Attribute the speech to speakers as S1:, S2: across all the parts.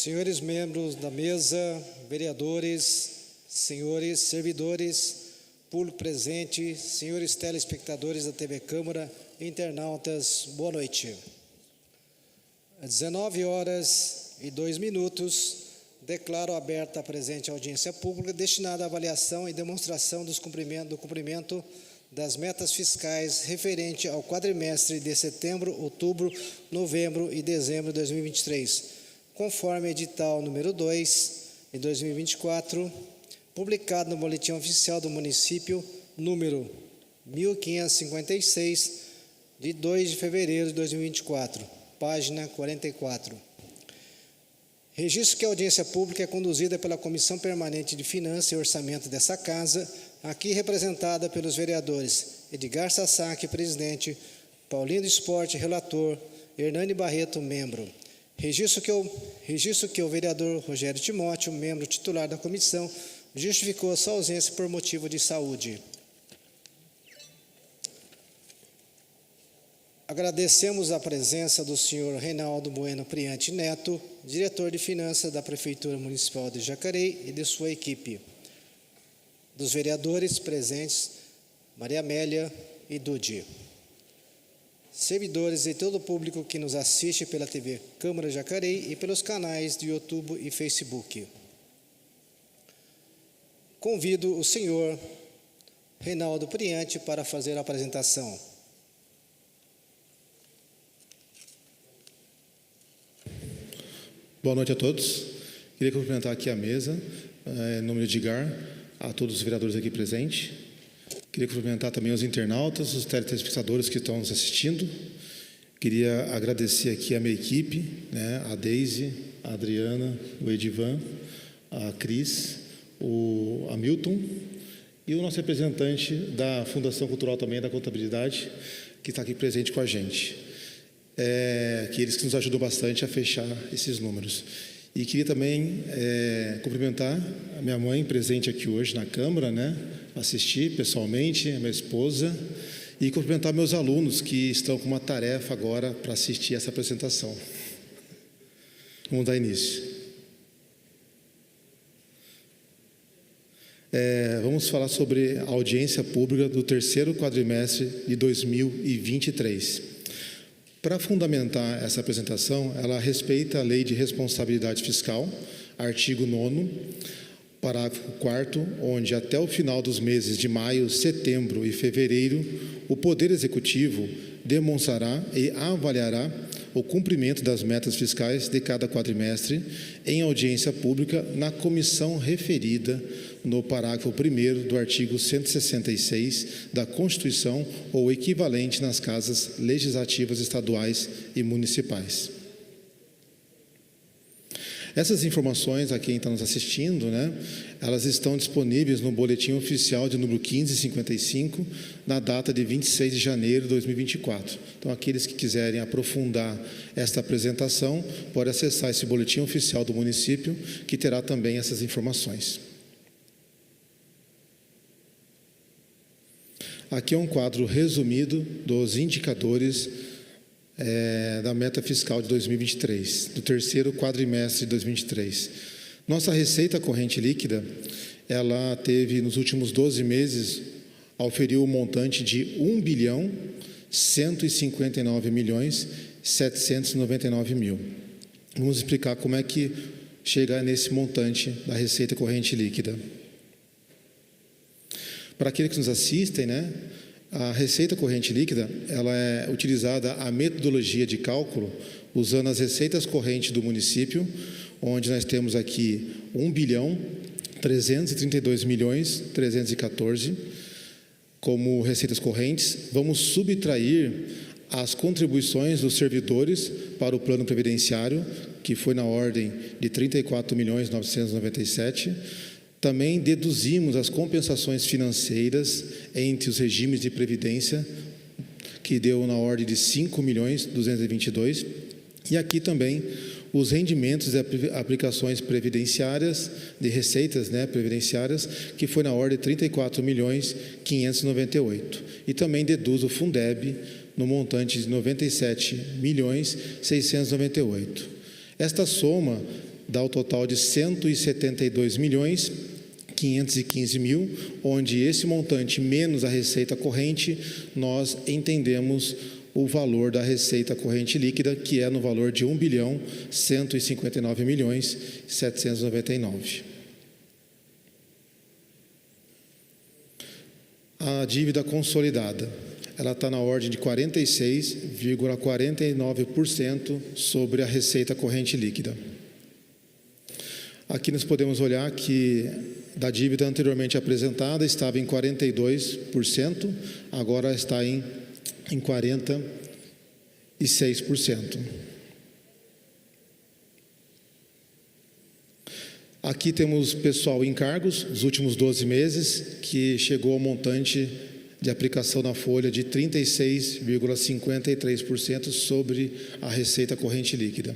S1: Senhores membros da mesa, vereadores, senhores servidores, público presente, senhores telespectadores da TV Câmara, internautas, boa noite. Às 19h02, declaro aberta a presente audiência pública destinada à avaliação e demonstração do cumprimento das metas fiscais referente ao quadrimestre de setembro, outubro, novembro e dezembro de 2023, conforme edital número 2 de 2024, publicado no Boletim Oficial do Município, número 1556, de 2 de fevereiro de 2024, página 44. Registro que a audiência pública é conduzida pela Comissão Permanente de Finanças e Orçamento dessa Casa, aqui representada pelos vereadores Edgar Sasaki, presidente, Paulinho do Esporte, relator, Hernani Barreto, membro. Registro que o vereador Rogério Timóteo, membro titular da comissão, justificou sua ausência por motivo de saúde. Agradecemos a presença do senhor Reinaldo Bueno Priante Neto, diretor de Finanças da Prefeitura Municipal de Jacareí e de sua equipe. Dos vereadores presentes, Maria Amélia e Dudi. Servidores e todo o público que nos assiste pela TV Câmara Jacareí e pelos canais de YouTube e Facebook. Convido o senhor Reinaldo Priante para fazer a apresentação.
S2: Boa noite a todos. Queria cumprimentar aqui a mesa, em nome de Edgar, a todos os vereadores aqui presentes. Queria cumprimentar também os internautas, os telespectadores que estão nos assistindo. Queria agradecer aqui a minha equipe, a Deise, a Adriana, o Edivan, a Cris, o Hamilton e o nosso representante da Fundação Cultural também, da Contabilidade, que está aqui presente com a gente. Que eles que nos ajudam bastante a fechar esses números. E queria também cumprimentar a minha mãe, presente aqui hoje na Câmara, assistir pessoalmente, a minha esposa, e cumprimentar meus alunos que estão com uma tarefa agora para assistir essa apresentação. Vamos dar início. Vamos falar sobre a audiência pública do terceiro quadrimestre de 2023. Para fundamentar essa apresentação, ela respeita a Lei de Responsabilidade Fiscal, artigo 9º, parágrafo 4º, onde até o final dos meses de maio, setembro e fevereiro, o Poder Executivo demonstrará e avaliará o cumprimento das metas fiscais de cada quadrimestre em audiência pública na comissão referida no parágrafo 1º do artigo 166 da Constituição ou equivalente nas casas legislativas estaduais e municipais. Essas informações, a quem está nos assistindo, elas estão disponíveis no Boletim Oficial de número 1555, na data de 26 de janeiro de 2024. Então, aqueles que quiserem aprofundar esta apresentação, podem acessar esse Boletim Oficial do município, que terá também essas informações. Aqui é um quadro resumido dos indicadores da meta fiscal de 2023, do terceiro quadrimestre de 2023. Nossa receita corrente líquida, ela teve nos últimos 12 meses, auferiu um montante de R$1.159.799.000. Vamos explicar como é que chega nesse montante da receita corrente líquida. Para aqueles que nos assistem, a receita corrente líquida, ela é utilizada a metodologia de cálculo usando as receitas correntes do município, onde nós temos aqui R$1.332.314 como receitas correntes. Vamos subtrair as contribuições dos servidores para o plano previdenciário, que foi na ordem de R$34.997.000. Também deduzimos as compensações financeiras entre os regimes de previdência, que deu na ordem de R$5.222.000. E aqui também os rendimentos de aplicações previdenciárias, de receitas previdenciárias, que foi na ordem de R$34.598.000. E também deduz o Fundeb no montante de R$97.698.000. Esta soma dá o total de 172.515.000, onde esse montante menos a receita corrente, nós entendemos o valor da receita corrente líquida, que é no valor de 1.159.799. A dívida consolidada, ela está na ordem de 46,49% sobre a receita corrente líquida. Aqui nós podemos olhar que da dívida anteriormente apresentada estava em 42%, agora está em 46%. Aqui temos pessoal em cargos, os últimos 12 meses, que chegou ao montante de aplicação na folha de 36,53% sobre a receita corrente líquida.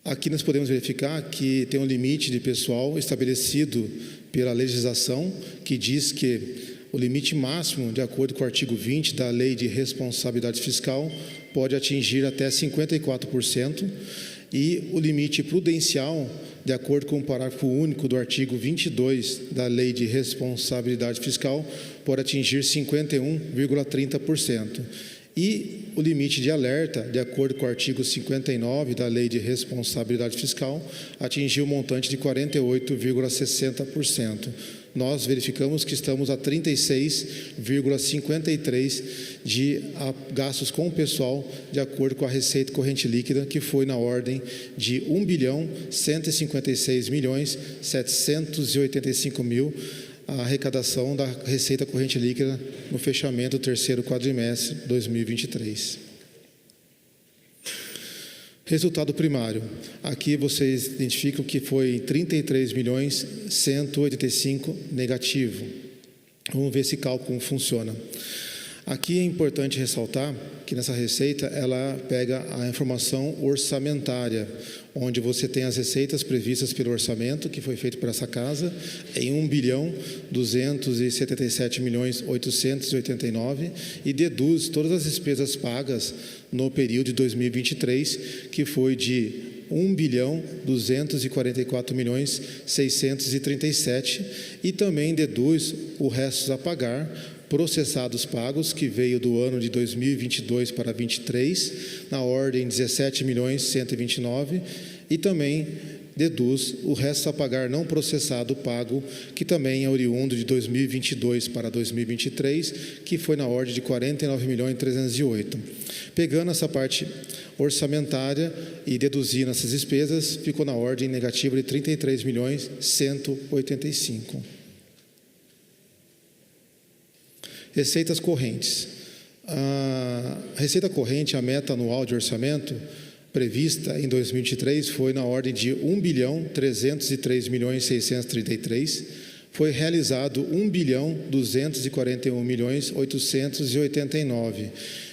S2: Aqui nós podemos verificar que tem um limite de pessoal estabelecido pela legislação, que diz que o limite máximo, de acordo com o artigo 20 da Lei de Responsabilidade Fiscal, pode atingir até 54%, e o limite prudencial, de acordo com o parágrafo único do artigo 22 da Lei de Responsabilidade Fiscal, pode atingir 51,30%. E o limite de alerta, de acordo com o artigo 59 da Lei de Responsabilidade Fiscal, atingiu um montante de 48,60%. Nós verificamos que estamos a 36,53% de gastos com o pessoal, de acordo com a receita corrente líquida, que foi na ordem de 1.156.785.000, a arrecadação da receita corrente líquida no fechamento do terceiro quadrimestre de 2023. Resultado primário. Aqui vocês identificam que foi 33.185.000 negativo. Vamos ver se esse cálculo funciona. Aqui é importante ressaltar que nessa receita ela pega a informação orçamentária, onde você tem as receitas previstas pelo orçamento, que foi feito por essa casa, em 1.277.889.000, e deduz todas as despesas pagas no período de 2023, que foi de 1.244.637.000, e também deduz o resto a pagar, processados pagos, que veio do ano de 2022 para 2023, na ordem de 17.129.000, e também deduz o resto a pagar não processado pago, que também é oriundo de 2022 para 2023, que foi na ordem de 49.308.000. Pegando essa parte orçamentária e deduzindo essas despesas, ficou na ordem negativa de 33.185.000. Receitas correntes. A receita corrente, a meta anual de orçamento prevista em 2023 foi na ordem de 1.303.633.000, foi realizado 1.241.889.000,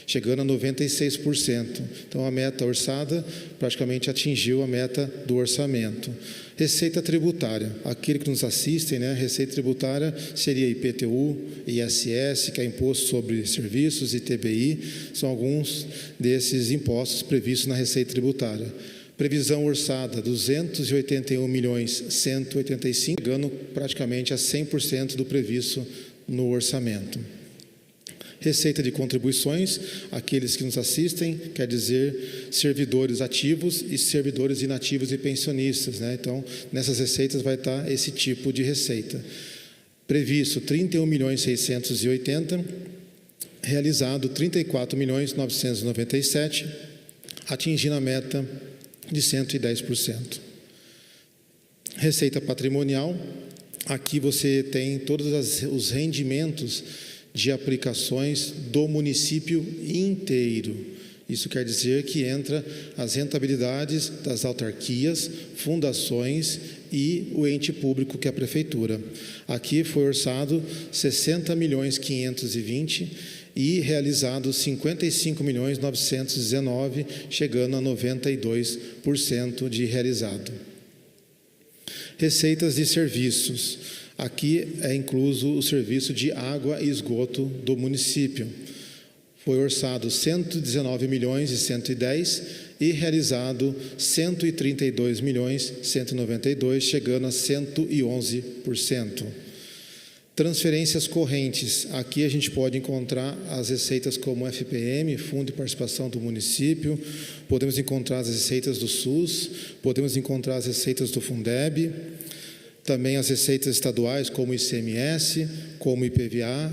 S2: chegando a 96%. Então, a meta orçada praticamente atingiu a meta do orçamento. Receita tributária. Aquele que nos assistem, né? Receita tributária seria IPTU, ISS, que é Imposto sobre Serviços, e ITBI, são alguns desses impostos previstos na receita tributária. Previsão orçada, 281.185.000, chegando praticamente a 100% do previsto no orçamento. Receita de contribuições, aqueles que nos assistem, quer dizer servidores ativos e servidores inativos e pensionistas, né? Então, nessas receitas vai estar esse tipo de receita. Previsto 31.680.000, realizado 34.997.000, atingindo a meta de 110%. Receita patrimonial, aqui você tem todos os rendimentos de aplicações do município inteiro. Isso quer dizer que entra as rentabilidades das autarquias, fundações e o ente público, que é a prefeitura. Aqui foi orçado 60.520.000 e realizado 55.919.000, chegando a 92% de realizado. Receitas de serviços. Aqui é incluso o serviço de água e esgoto do município. Foi orçado 119.110.000 e realizado 132.192.000, chegando a 111%. Transferências correntes. Aqui a gente pode encontrar as receitas como FPM, Fundo de Participação do Município, podemos encontrar as receitas do SUS, podemos encontrar as receitas do Fundeb, também as receitas estaduais como o ICMS, como o IPVA,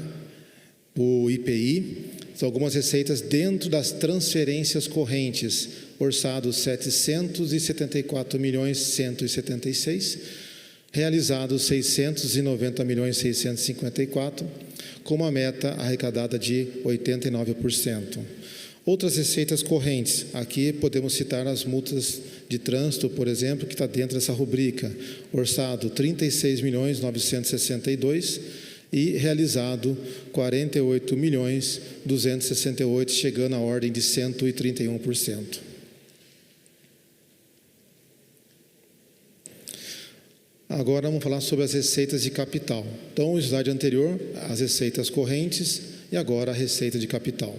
S2: o IPI. São algumas receitas dentro das transferências correntes, orçados 774.176.000, realizados 690.654.000, com uma meta arrecadada de 89%. Outras receitas correntes, aqui podemos citar as multas de trânsito, por exemplo, que está dentro dessa rubrica, orçado 36.962.000 e realizado 48.268.000, chegando à ordem de 131%. Agora vamos falar sobre as receitas de capital. Então, no slide anterior, as receitas correntes e agora a receita de capital.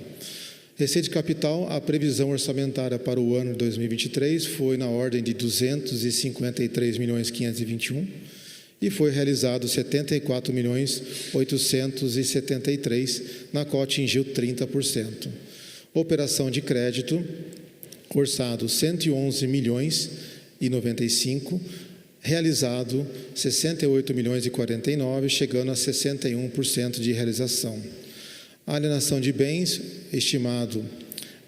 S2: Receita de capital, a previsão orçamentária para o ano de 2023 foi na ordem de 253.521.000 e foi realizado 74.873.000, na qual atingiu 30%. Operação de crédito, orçado 111.095.000, realizado 68.049.000, chegando a 61% de realização. A alienação de bens, estimado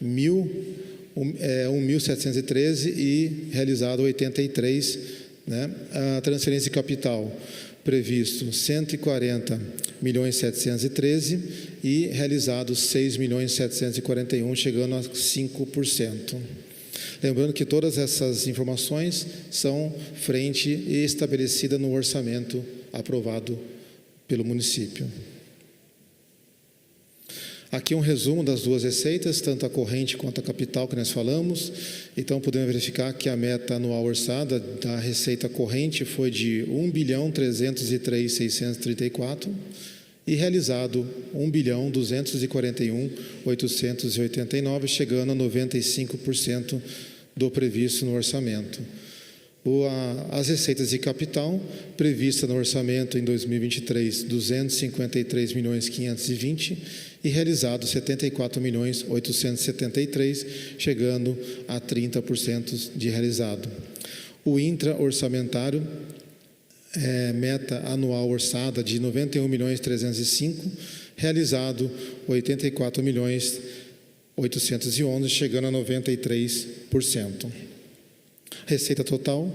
S2: 1.713 e realizado 83, né? A transferência de capital, previsto 140.713 e realizado 6.741, chegando a 5%. Lembrando que todas essas informações são frente e estabelecida no orçamento aprovado pelo município. Aqui um resumo das duas receitas, tanto a corrente quanto a capital que nós falamos. Então, podemos verificar que a meta anual orçada da receita corrente foi de 1.303.634 e realizado 1.241.889, chegando a 95% do previsto no orçamento. As receitas de capital, prevista no orçamento em 2023, 253.520.000 e realizado 74.873.000, chegando a 30% de realizado. O intra-orçamentário, meta anual orçada de 91.305.000, realizado 84.811.000, chegando a 93%. Receita total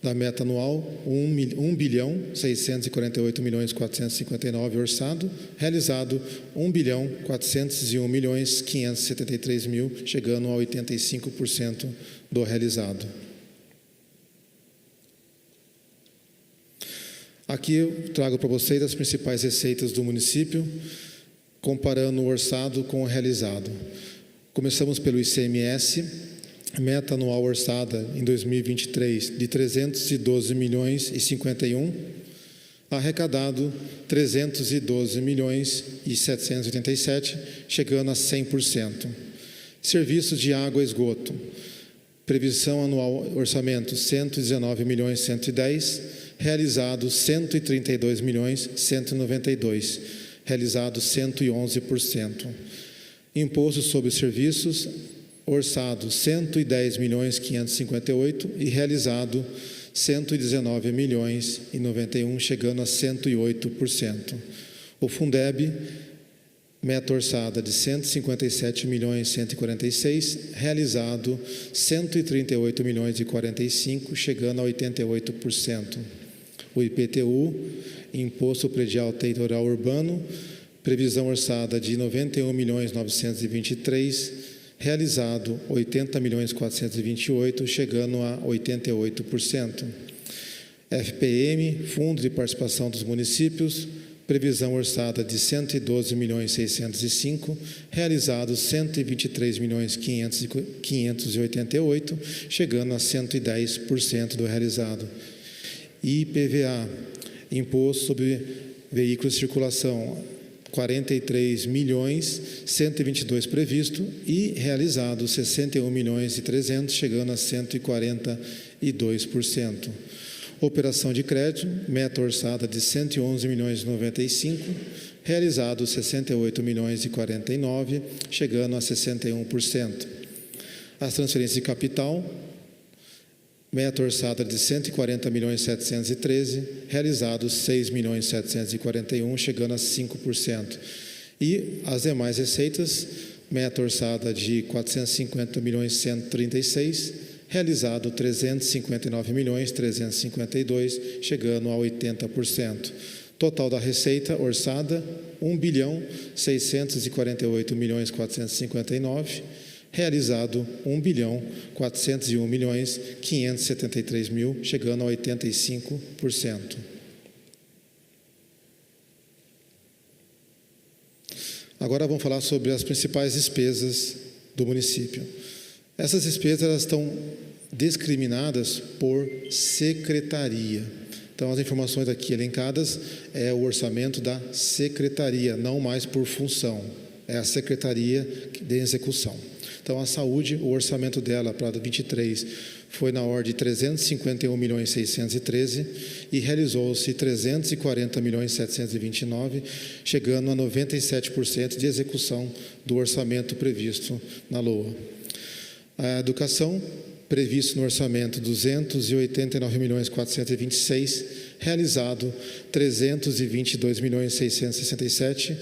S2: da meta anual, 1.648.459.000 orçado, realizado 1.401.573.000, chegando a 85% do realizado. Aqui eu trago para vocês as principais receitas do município, comparando o orçado com o realizado. Começamos pelo ICMS, meta anual orçada em 2023 de 312.051.000, arrecadado 312.787.000, chegando a 100%. Serviços de água e esgoto, previsão anual orçamento 119.110.000, realizado 132.192.000, realizado 111%. Imposto sobre serviços, orçado 110.558.000 e realizado 119.091.091, chegando a 108%. O Fundeb, meta orçada de 157.146.000, realizado 138.045.000, chegando a 88%. O IPTU, Imposto Predial Territorial Urbano, previsão orçada de 91.923.000, realizado 80.428.000, chegando a 88%. FPM, Fundo de Participação dos Municípios, previsão orçada de 112.605.000, realizado 123.588.000, chegando a 110% do realizado. IPVA, Imposto sobre Veículos de Circulação, 43.122.000 previsto e realizado 61.300.000, chegando a 142%. Operação de crédito, meta orçada de 111.095.000, realizado 68.049.000, chegando a 61%. As transferências de capital, meta orçada de 140.713.000, realizados 6.741.000, chegando a 5%. E as demais receitas, meta orçada de 450.136.000, realizado 359.352.000, chegando a 80%. Total da receita orçada, 1.648.459.000, realizado 1.401.573.000, chegando a 85%. Agora vamos falar sobre as principais despesas do município. Essas despesas elas estão discriminadas por secretaria. Então, as informações aqui elencadas é o orçamento da secretaria, não mais por função, é a secretaria de execução. Então, a saúde, o orçamento dela para 23 foi na ordem de 351.613.000 e realizou-se 340.729.000, chegando a 97% de execução do orçamento previsto na LOA. A educação, previsto no orçamento 289.426.000, realizado 322.667.000,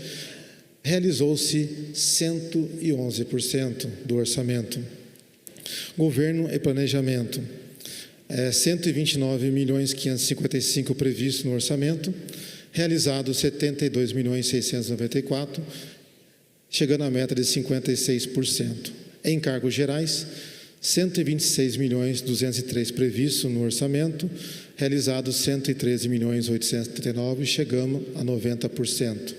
S2: realizou-se 111% do orçamento. Governo e planejamento, 129.555.000 previsto no orçamento, realizado 72.694.000, chegando à meta de 56%. Encargos gerais, 126.203.000 previsto no orçamento, realizado 113.839.000, chegando a 90%.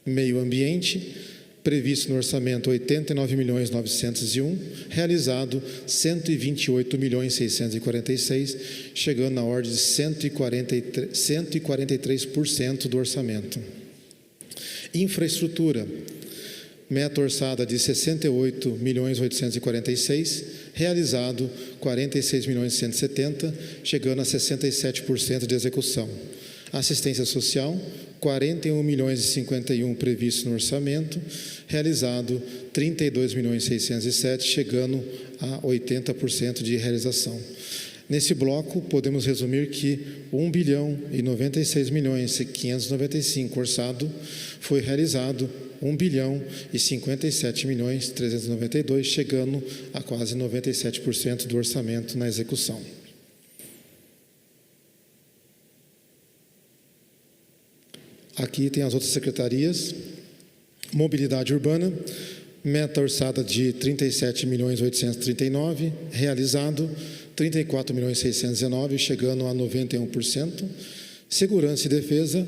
S2: Meio ambiente, previsto no orçamento 89.901.000, realizado 128.646.000, chegando na ordem de 143% do orçamento. Infraestrutura, meta orçada de 68.846.000, realizado 46.170.000, chegando a 67% de execução. Assistência social, 41.051.000 previsto no orçamento, realizado 32.607.000, chegando a 80% de realização. Nesse bloco, podemos resumir que 1.096.595.000 orçado foi realizado 1.057.392.000, chegando a quase 97% do orçamento na execução. Aqui tem as outras secretarias. Mobilidade urbana, meta orçada de 37.839.000, realizado 34.619.000, chegando a 91%. Segurança e defesa,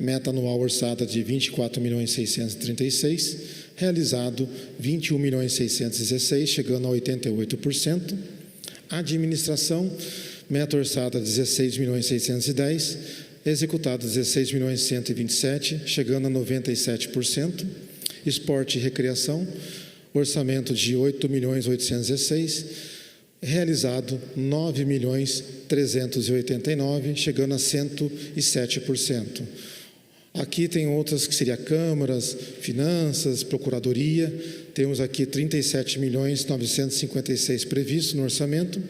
S2: meta anual orçada de 24.636.000, realizado 21.616.000, chegando a 88%. Administração, meta orçada 16.610.000, executado 16.127.000, chegando a 97%. Esporte e recreação, orçamento de 8.816.000, realizado 9.389.000, chegando a 107%. Aqui tem outras que seria câmaras, finanças, procuradoria. Temos aqui 37.956.000 previsto no orçamento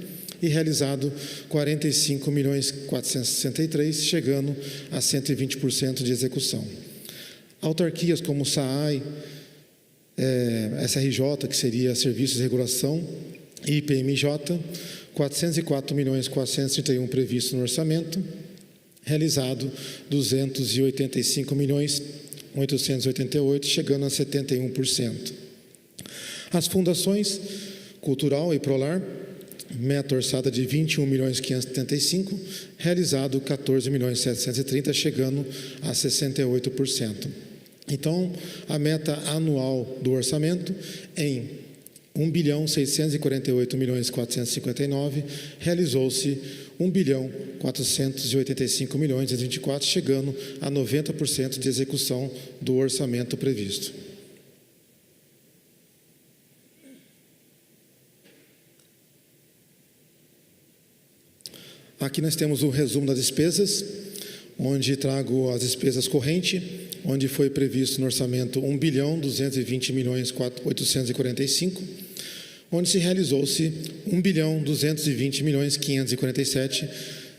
S2: e realizado 45.463.000, chegando a 120% de execução. Autarquias como SAAI, SRJ, que seria Serviços de Regulação, e IPMJ, 404.431.000 previsto no orçamento, realizado 285.888.000, chegando a 71%. As fundações Cultural e Prolar, meta orçada de 21.575.000, realizado 14.730.000, chegando a 68%. Então, a meta anual do orçamento em 1.648.459.000, realizou-se 1.485.224.000, chegando a 90% de execução do orçamento previsto. Aqui nós temos o resumo das despesas, onde trago as despesas correntes, onde foi previsto no orçamento 1.220.845.000, onde se realizou-se 1.220.547.000,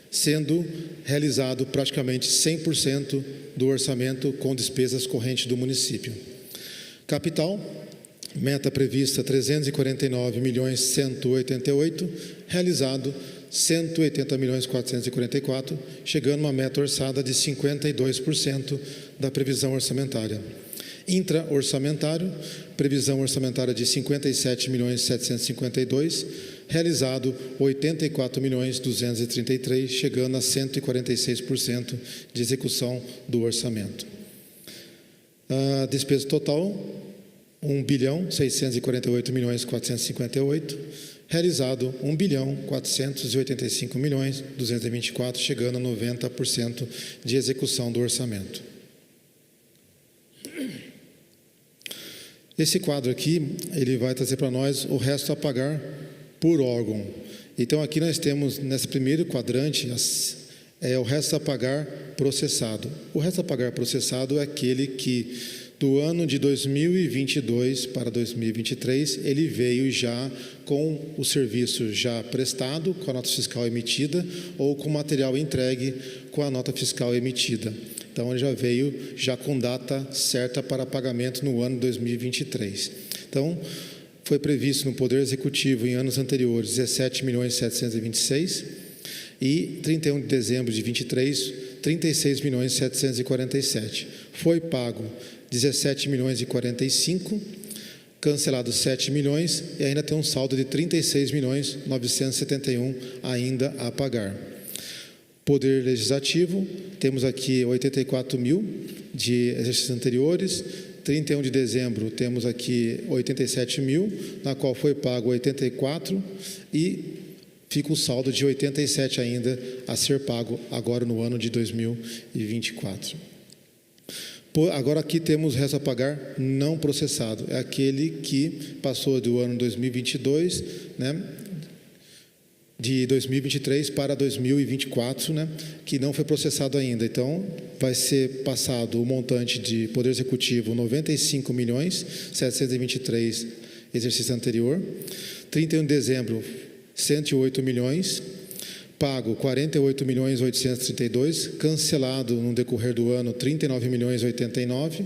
S2: sendo realizado praticamente 100% do orçamento com despesas correntes do município. Capital, meta prevista 349.188.000, realizado 180.444.000, chegando a uma meta orçada de 52% da previsão orçamentária. Intra-orçamentário, previsão orçamentária de 57.752.000, realizado 84.233.000, chegando a 146% de execução do orçamento. A despesa total, 1.648.458.000, realizado 1.485.224.000, chegando a 90% de execução do orçamento. Esse quadro aqui, ele vai trazer para nós o resto a pagar por órgão. Então, aqui nós temos, nesse primeiro quadrante, o resto a pagar processado. O resto a pagar processado é aquele que, do ano de 2022 para 2023, ele veio já com o serviço já prestado, com a nota fiscal emitida, ou com o material entregue com a nota fiscal emitida. Então, ele já veio já com data certa para pagamento no ano de 2023. Então, foi previsto no Poder Executivo em anos anteriores 17.726.000 e 31 de dezembro de 23, 36.747.000. Foi pago 17.045.000, cancelado 7 milhões e ainda tem um saldo de 36.971.000 ainda a pagar. Poder Legislativo, temos aqui 84.000 de exercícios anteriores, 31 de dezembro temos aqui 87.000, na qual foi pago 84 e fica o saldo de 87 ainda a ser pago agora no ano de 2024. Agora aqui temos o resto a pagar não processado, é aquele que passou do ano 2022, né, de 2023 para 2024, né, que não foi processado ainda. Então, vai ser passado o montante de Poder Executivo 95.723.000, exercício anterior, 31 de dezembro 108 milhões, pago 48.832.000, cancelado no decorrer do ano 39.089.000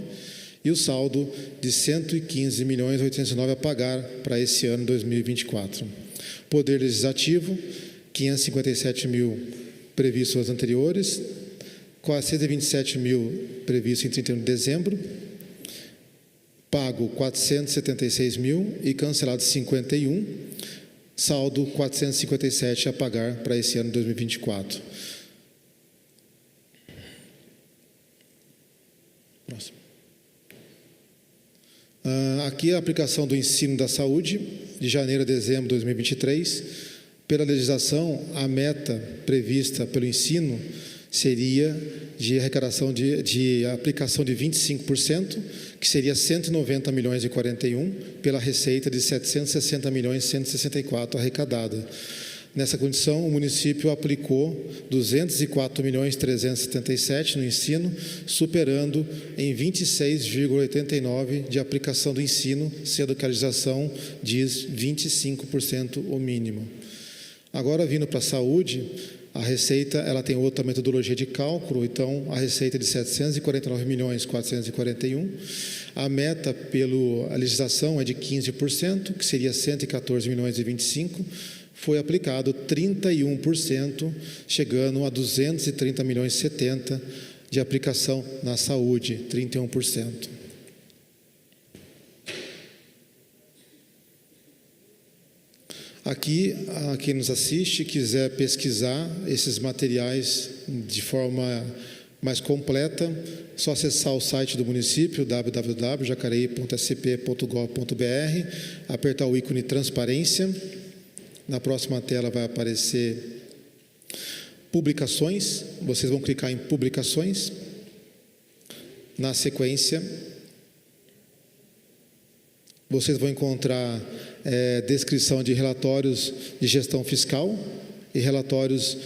S2: e o saldo de 115.809.000 a pagar para esse ano 2024. Poder Legislativo, 557.000 previstos nos anteriores, 427.000 previstos em 31 de dezembro, pago 476.000 e cancelado 51, saldo 457 a pagar para esse ano 2024. Próximo. Aqui a aplicação do ensino da saúde, de janeiro a dezembro de 2023. Pela legislação, a meta prevista pelo ensino seria de arrecadação de aplicação de 25%, que seria 190.041.000, pela receita de 760.164.000 arrecadada. Nessa condição, o município aplicou 204.377.000 no ensino, superando em 26,89% de aplicação do ensino, sendo que a legislação diz 25% o mínimo. Agora, vindo para a saúde, a receita ela tem outra metodologia de cálculo, então a receita é de 749.441.000. A meta pela legislação é de 15%, que seria 114.025.000. Foi aplicado 31%, chegando a 230.070.000 de aplicação na saúde, 31%. Aqui, a quem nos assiste, quiser pesquisar esses materiais de forma mais completa, é só acessar o site do município, www.jacareí.sp.gov.br, apertar o ícone transparência. Na próxima tela vai aparecer publicações, vocês vão clicar em publicações. Na sequência, vocês vão encontrar descrição de relatórios de gestão fiscal e relatórios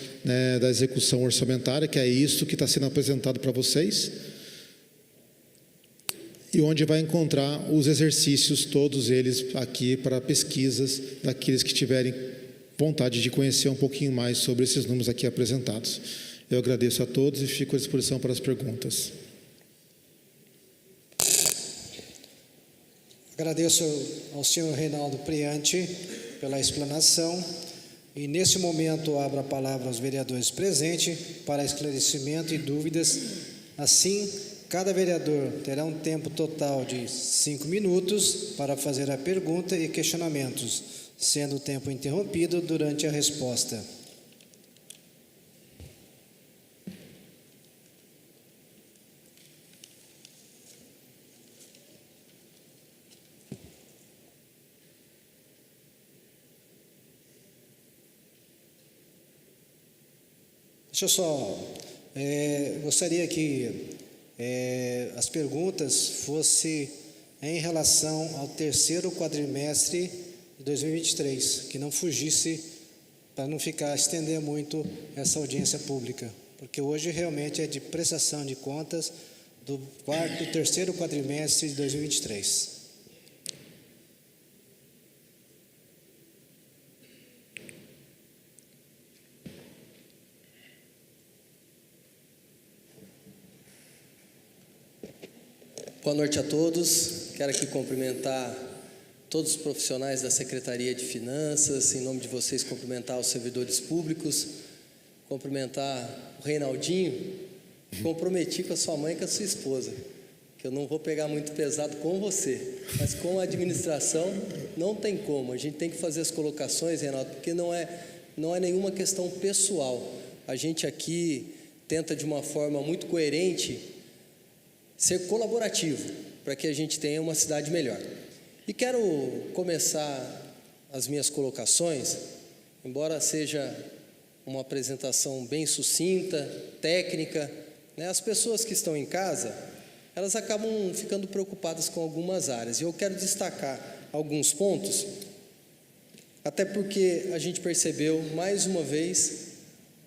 S2: da execução orçamentária, que é isso que está sendo apresentado para vocês, e onde vai encontrar os exercícios, todos eles aqui para pesquisas daqueles que tiverem vontade de conhecer um pouquinho mais sobre esses números aqui apresentados. Eu agradeço a todos e fico à disposição para as perguntas.
S1: Agradeço ao senhor Reinaldo Priante pela explanação e, nesse momento, abro a palavra aos vereadores presentes para esclarecimento e dúvidas. Assim, cada vereador terá um tempo total de 5 minutos para fazer a pergunta e questionamentos, sendo o tempo interrompido durante a resposta. Deixa eu só, gostaria que as perguntas fossem em relação ao terceiro quadrimestre de 2023, que não fugisse, para não estender muito essa audiência pública, porque hoje realmente é de prestação de contas do terceiro quadrimestre de 2023.
S3: Boa noite a todos. Quero aqui cumprimentar todos os profissionais da Secretaria de Finanças, em nome de vocês cumprimentar os servidores públicos, cumprimentar o Reinaldinho. Comprometi com a sua mãe e com a sua esposa, que eu não vou pegar muito pesado com você, mas com a administração não tem como. A gente tem que fazer as colocações, Reinaldo, porque não é nenhuma questão pessoal. A gente aqui tenta de uma forma muito coerente ser colaborativo, para que a gente tenha uma cidade melhor. E quero começar as minhas colocações, embora seja uma apresentação bem sucinta, técnica, as pessoas que estão em casa, elas acabam ficando preocupadas com algumas áreas, e eu quero destacar alguns pontos, até porque a gente percebeu, mais uma vez,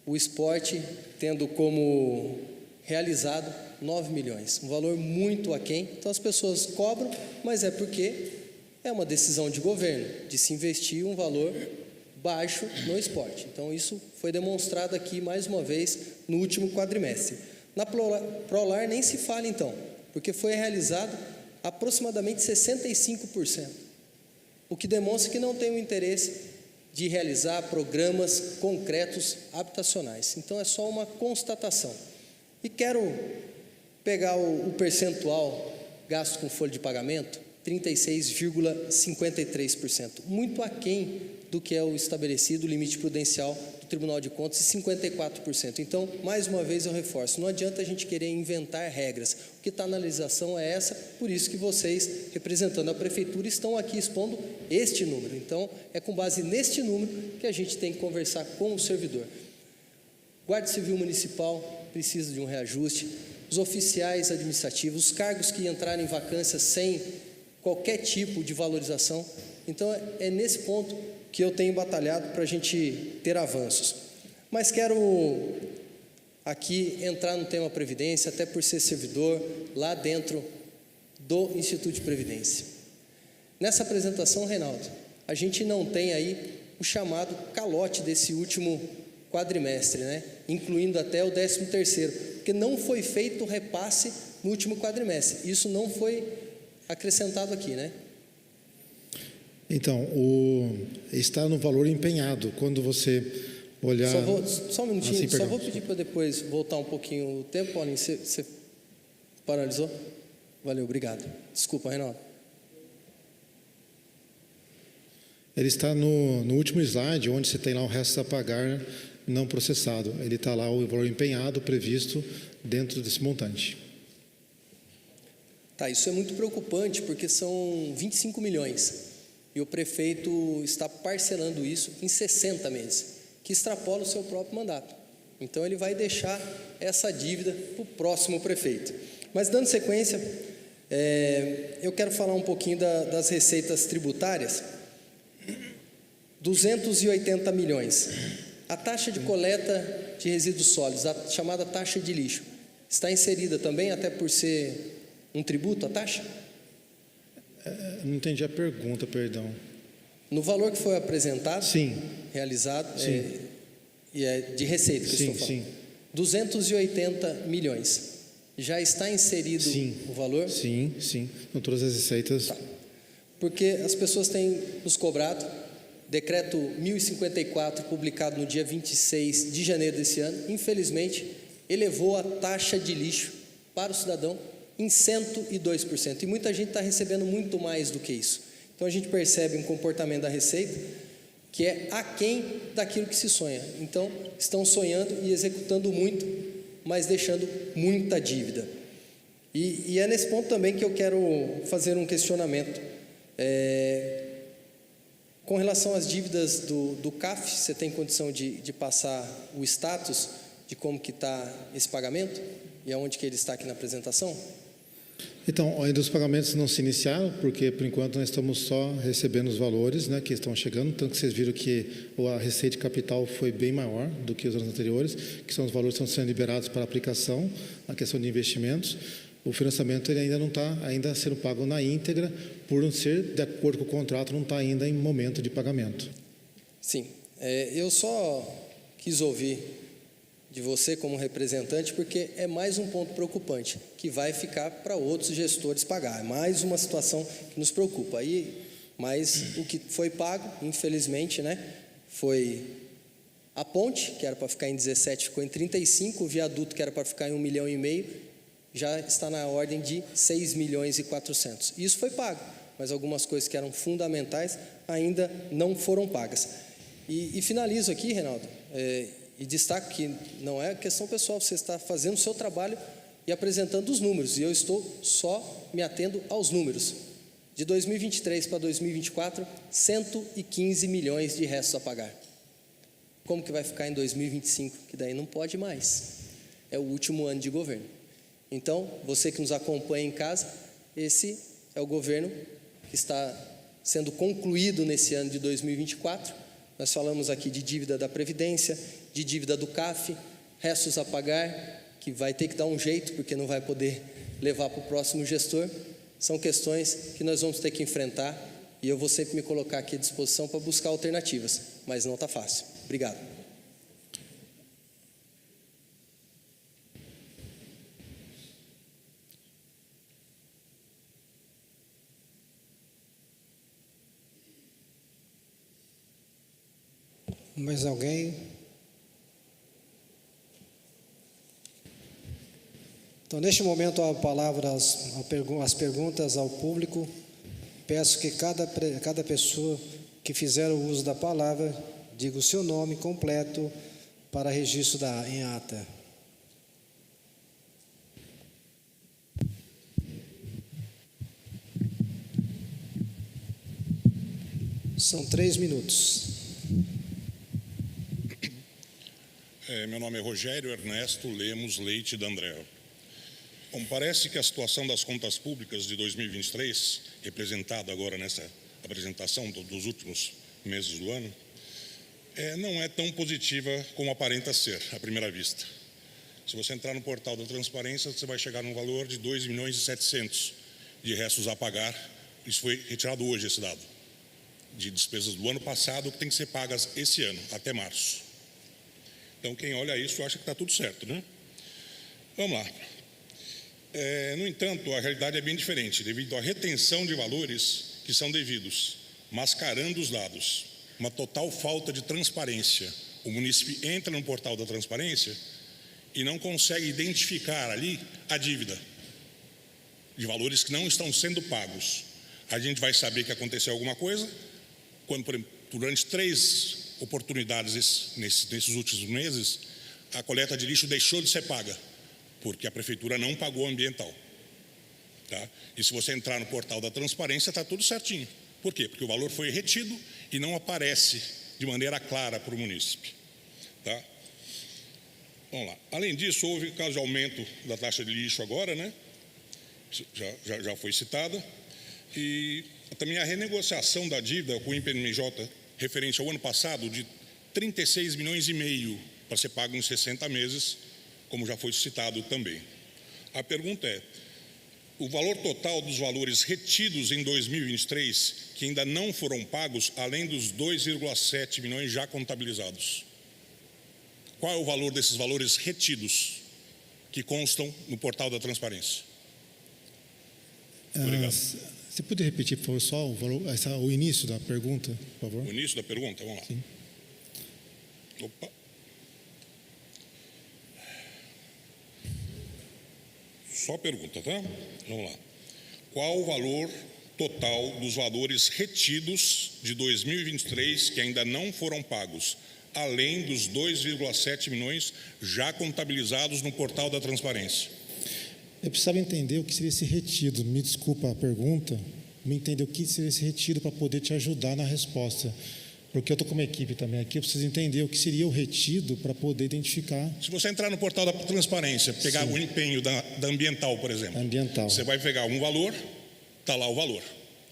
S3: o esporte tendo como realizado 9 milhões, um valor muito aquém. Então as pessoas cobram, mas é porque é uma decisão de governo, de se investir um valor baixo no esporte. Então isso foi demonstrado aqui mais uma vez no último quadrimestre. Na Prolar nem se fala então, porque foi realizado aproximadamente 65%, o que demonstra que não tem o interesse de realizar programas concretos habitacionais. Então é só uma constatação. E quero pegar o percentual gasto com folha de pagamento, 36,53%, muito aquém do que é o estabelecido, o limite prudencial do Tribunal de Contas, 54%. Então, mais uma vez eu reforço, não adianta a gente querer inventar regras, o que está na legislação é essa, por isso que vocês, representando a Prefeitura, estão aqui expondo este número. Então, é com base neste número que a gente tem que conversar com o servidor. Guarda Civil Municipal precisa de um reajuste, os oficiais administrativos, os cargos que entrarem em vacância sem qualquer tipo de valorização. Então, é nesse ponto que eu tenho batalhado para a gente ter avanços. Mas quero aqui entrar no tema Previdência, até por ser servidor lá dentro do Instituto de Previdência. Nessa apresentação, Reinaldo, a gente não tem aí o chamado calote desse último quadrimestre, incluindo até o 13º, porque não foi feito o repasse no último quadrimestre. Isso não foi acrescentado aqui,
S2: Então, está no valor empenhado. Quando você olhar...
S3: Só um minutinho, só vou pedir para depois voltar um pouquinho o tempo, Paulinho. Você paralisou? Valeu, obrigado. Desculpa, Reinaldo.
S2: Ele está no último slide, onde você tem lá o resto a pagar não processado. Ele está lá o valor empenhado, previsto dentro desse montante.
S3: Tá, isso é muito preocupante, porque são 25 milhões. E o prefeito está parcelando isso em 60 meses, que extrapola o seu próprio mandato. Então, ele vai deixar essa dívida para o próximo prefeito. Mas, dando sequência, eu quero falar um pouquinho das receitas tributárias. 280 milhões. A taxa de coleta de resíduos sólidos, a chamada taxa de lixo, está inserida também, até por ser um tributo, a taxa?
S2: Não entendi a pergunta, perdão.
S3: No valor que foi apresentado,
S2: Sim.
S3: realizado,
S2: Sim.
S3: e é de receita que
S2: Sim,
S3: estou falando.
S2: sim.
S3: 280 milhões. Já está inserido
S2: Sim.
S3: o valor?
S2: Sim, sim. Com todas as receitas.
S3: Tá. Porque as pessoas têm nos cobrado, decreto 1054, publicado no dia 26 de janeiro desse ano, infelizmente, elevou a taxa de lixo para o cidadão em 102%. E muita gente está recebendo muito mais do que isso. Então, a gente percebe um comportamento da Receita que é aquém daquilo que se sonha. Então, estão sonhando e executando muito, mas deixando muita dívida. E é nesse ponto também que eu quero fazer um questionamento. Com relação às dívidas do CAF, você tem condição de passar o status de como que está esse pagamento e aonde que ele está aqui na apresentação?
S2: Então, ainda os pagamentos não se iniciaram, porque, por enquanto, nós estamos só recebendo os valores, né, que estão chegando, tanto que vocês viram que a receita de capital foi bem maior do que os anos anteriores, que são os valores que estão sendo liberados para aplicação, a questão de investimentos. O financiamento ele ainda não está ainda sendo pago na íntegra, por não ser de acordo com o contrato, não está ainda em momento de pagamento.
S3: Sim, eu só quis ouvir de você como representante, porque é mais um ponto preocupante, que vai ficar para outros gestores pagar. É mais uma situação que nos preocupa. Mas o que foi pago, infelizmente, né, foi a ponte, que era para ficar em 17, ficou em 35, o viaduto, que era para ficar em 1,5 milhão, já está na ordem de 6 milhões e 400. Isso foi pago, mas algumas coisas que eram fundamentais ainda não foram pagas. E finalizo aqui, Reinaldo, e destaco que não é questão pessoal, você está fazendo o seu trabalho e apresentando os números, e eu estou só me atendo aos números. De 2023 para 2024, 115 milhões de restos a pagar. Como que vai ficar em 2025? Que daí não pode mais. É o último ano de governo. Então, você que nos acompanha em casa, esse é o governo que está sendo concluído nesse ano de 2024. Nós falamos aqui de dívida da Previdência, de dívida do CAF, restos a pagar, que vai ter que dar um jeito, porque não vai poder levar para o próximo gestor. São questões que nós vamos ter que enfrentar, e eu vou sempre me colocar aqui à disposição para buscar alternativas, mas não está fácil. Obrigado.
S1: Mais alguém? Então, neste momento, a palavra, as perguntas ao público. Peço que cada pessoa que fizer o uso da palavra diga o seu nome completo para registro em ata. São 3 minutos.
S4: Meu nome é Rogério Ernesto Lemos Leite D'Andrea. Bom, parece que a situação das contas públicas de 2023, representada agora nessa apresentação dos últimos meses do ano, não é tão positiva como aparenta ser, à primeira vista. Se você entrar no portal da transparência, você vai chegar num valor de 2 milhões e 700 de restos a pagar. Isso foi retirado hoje, esse dado, de despesas do ano passado, que tem que ser pagas esse ano, até março. Então, quem olha isso acha que está tudo certo, né? Vamos lá. No entanto, a realidade é bem diferente, devido à retenção de valores que são devidos, mascarando os dados, uma total falta de transparência. O município entra no portal da transparência e não consegue identificar ali a dívida de valores que não estão sendo pagos. A gente vai saber que aconteceu alguma coisa quando, por exemplo, durante 3 oportunidades nesses últimos meses, a coleta de lixo deixou de ser paga, porque a prefeitura não pagou o ambiental. Tá? E se você entrar no portal da transparência, está tudo certinho. Por quê? Porque o valor foi retido e não aparece de maneira clara para o munícipe. Tá? Vamos lá. Além disso, houve caso de aumento da taxa de lixo agora, né? Já foi citada. E também a renegociação da dívida com o INPMJ referente ao ano passado de 36 milhões e meio para ser pago em 60 meses, como já foi citado também. A pergunta é: o valor total dos valores retidos em 2023, que ainda não foram pagos, além dos 2,7 milhões já contabilizados. Qual é o valor desses valores retidos que constam no portal da transparência? Obrigado.
S2: Você poderia repetir, por favor, só o início da pergunta, por favor?
S4: O início da pergunta, vamos lá.
S2: Sim.
S4: Opa. Só pergunta, tá? Vamos lá. Qual o valor total dos valores retidos de 2023 que ainda não foram pagos, além dos 2,7 milhões já contabilizados no portal da transparência?
S2: Eu precisava entender o que seria esse retido. Me desculpa a pergunta, me entender o que seria esse retido para poder te ajudar na resposta. Porque eu estou com uma equipe também aqui, eu preciso entender o que seria o retido para poder identificar.
S4: Se você entrar no portal da transparência, pegar o empenho da ambiental, por exemplo.
S2: Ambiental.
S4: Você vai pegar um valor, está lá o valor.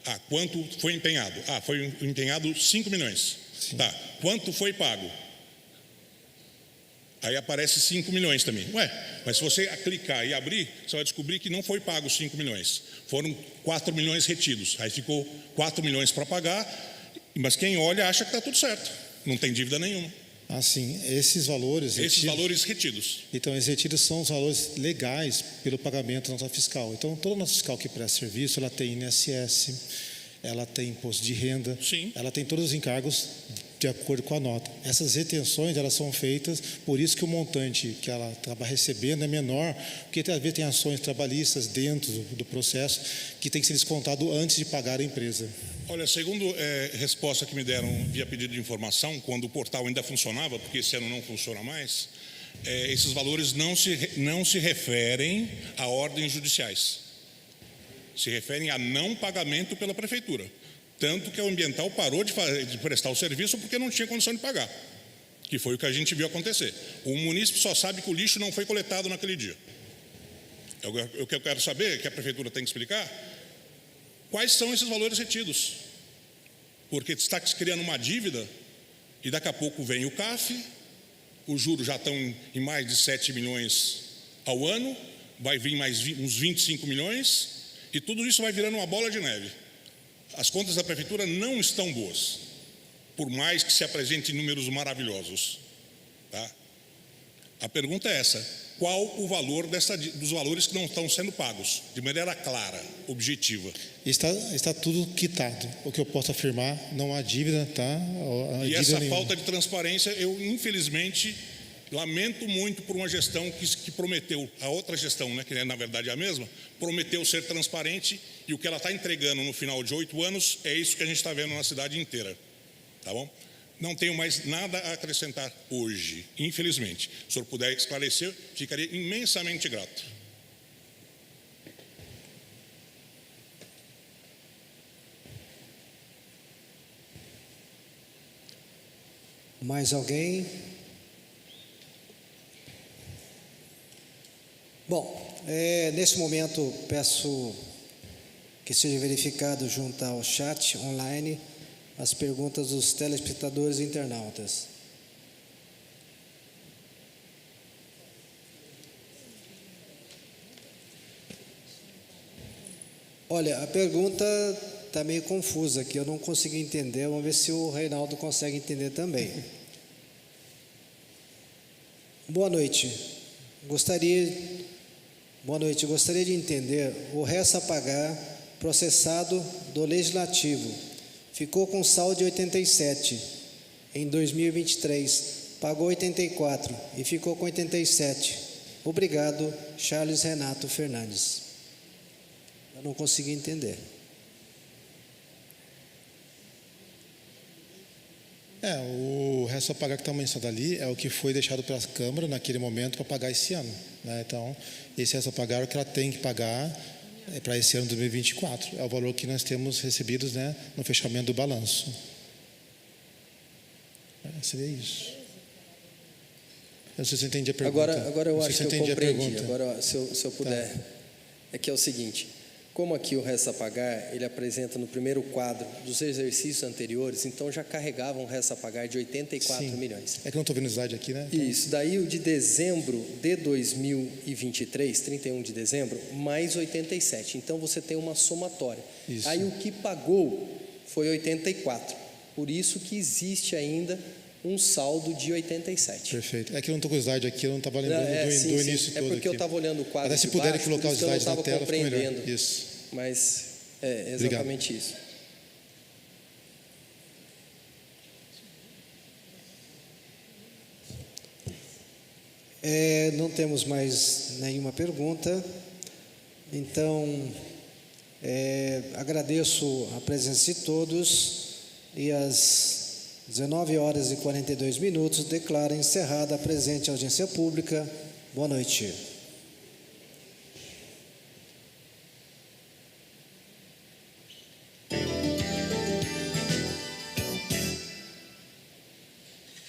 S4: Ah, quanto foi empenhado? Ah, foi empenhado 5 milhões.
S2: Sim.
S4: Tá, quanto foi pago? Aí aparece 5 milhões também. Ué, mas se você clicar e abrir, você vai descobrir que não foi pago 5 milhões. Foram 4 milhões retidos. Aí ficou 4 milhões para pagar, mas quem olha acha que está tudo certo. Não tem dívida nenhuma.
S2: Ah, sim. Esses valores
S4: Valores retidos.
S2: Então, esses retidos são os valores legais pelo pagamento da nota fiscal. Então, toda nota fiscal que presta serviço, ela tem INSS, ela tem imposto de renda,
S4: Sim.
S2: Ela tem todos os encargos de acordo com a nota. Essas retenções, elas são feitas, por isso que o montante que ela acaba recebendo é menor, porque às vezes tem ações trabalhistas dentro do processo que tem que ser descontado antes de pagar a empresa.
S4: Olha, segundo resposta que me deram via pedido de informação, quando o portal ainda funcionava, porque esse ano não funciona mais, esses valores não se referem a ordens judiciais. Se referem a não pagamento pela prefeitura. Tanto que o ambiental parou de prestar o serviço porque não tinha condição de pagar, que foi o que a gente viu acontecer. O munícipe só sabe que o lixo não foi coletado naquele dia. O que eu quero saber, que a prefeitura tem que explicar, quais são esses valores retidos. Porque está criando uma dívida e daqui a pouco vem o CAF, os juros já estão em mais de 7 milhões ao ano, vai vir mais uns 25 milhões e tudo isso vai virando uma bola de neve. As contas da prefeitura não estão boas, por mais que se apresentem números maravilhosos. Tá? A pergunta é essa: qual o valor dos valores que não estão sendo pagos, de maneira clara, objetiva?
S2: Está tudo quitado. O que eu posso afirmar, não há dívida, tá?
S4: E essa falta de transparência, eu infelizmente lamento muito por uma gestão que prometeu, a outra gestão, né, que na verdade é a mesma, prometeu ser transparente, e o que ela está entregando no final de 8 anos é isso que a gente está vendo na cidade inteira. Tá bom? Não tenho mais nada a acrescentar hoje, infelizmente. Se o senhor puder esclarecer, ficaria imensamente grato.
S1: Mais alguém? Bom, nesse momento peço que seja verificado junto ao chat online as perguntas dos telespectadores e internautas. Olha, a pergunta está meio confusa aqui, eu não consegui entender, vamos ver se o Reinaldo consegue entender também. Boa noite, gostaria de entender o resto a pagar processado do Legislativo. Ficou com saldo de 87 em 2023, pagou 84 e ficou com 87. Obrigado, Charles Renato Fernandes. Eu não consegui entender.
S2: O resto a pagar que está mencionado ali é o que foi deixado pela Câmara naquele momento para pagar esse ano, né? Então, esse resto a pagar é o que ela tem que pagar para esse ano de 2024. É o valor que nós temos recebidos, né, no fechamento do balanço. Seria isso. Eu não sei se você entende a pergunta.
S3: Agora eu
S2: Não sei
S3: acho
S2: se
S3: que eu
S2: entendi a
S3: compreendi.
S2: pergunta.
S3: Agora, se eu puder, é que é o seguinte: como aqui o resto a pagar, ele apresenta no primeiro quadro dos exercícios anteriores, então já carregava um resto a pagar de 84
S2: Sim.
S3: milhões.
S2: É que eu não estou vendo o slide aqui, né? Então,
S3: Isso, daí o de dezembro de 2023, 31 de dezembro, mais 87. Então você tem uma somatória.
S2: Isso.
S3: Aí o que pagou foi 84. Por isso que existe ainda um saldo de 87.
S2: perfeito. É que eu não estou com o slide aqui, eu não estava lembrando do início
S3: É
S2: todo
S3: porque eu
S2: aqui.
S3: estava olhando o quadro.
S2: Até se
S3: de
S2: puderem
S3: baixo,
S2: colocar
S3: por
S2: os
S3: isso que eu não
S2: slides na
S3: estava
S2: tela, ficou melhor.
S3: compreendendo.
S2: Isso.
S3: Mas é exatamente isso.
S1: Não temos mais nenhuma pergunta. Então, agradeço a presença de todos e às 19h42 declaro encerrada a presente audiência pública. Boa noite.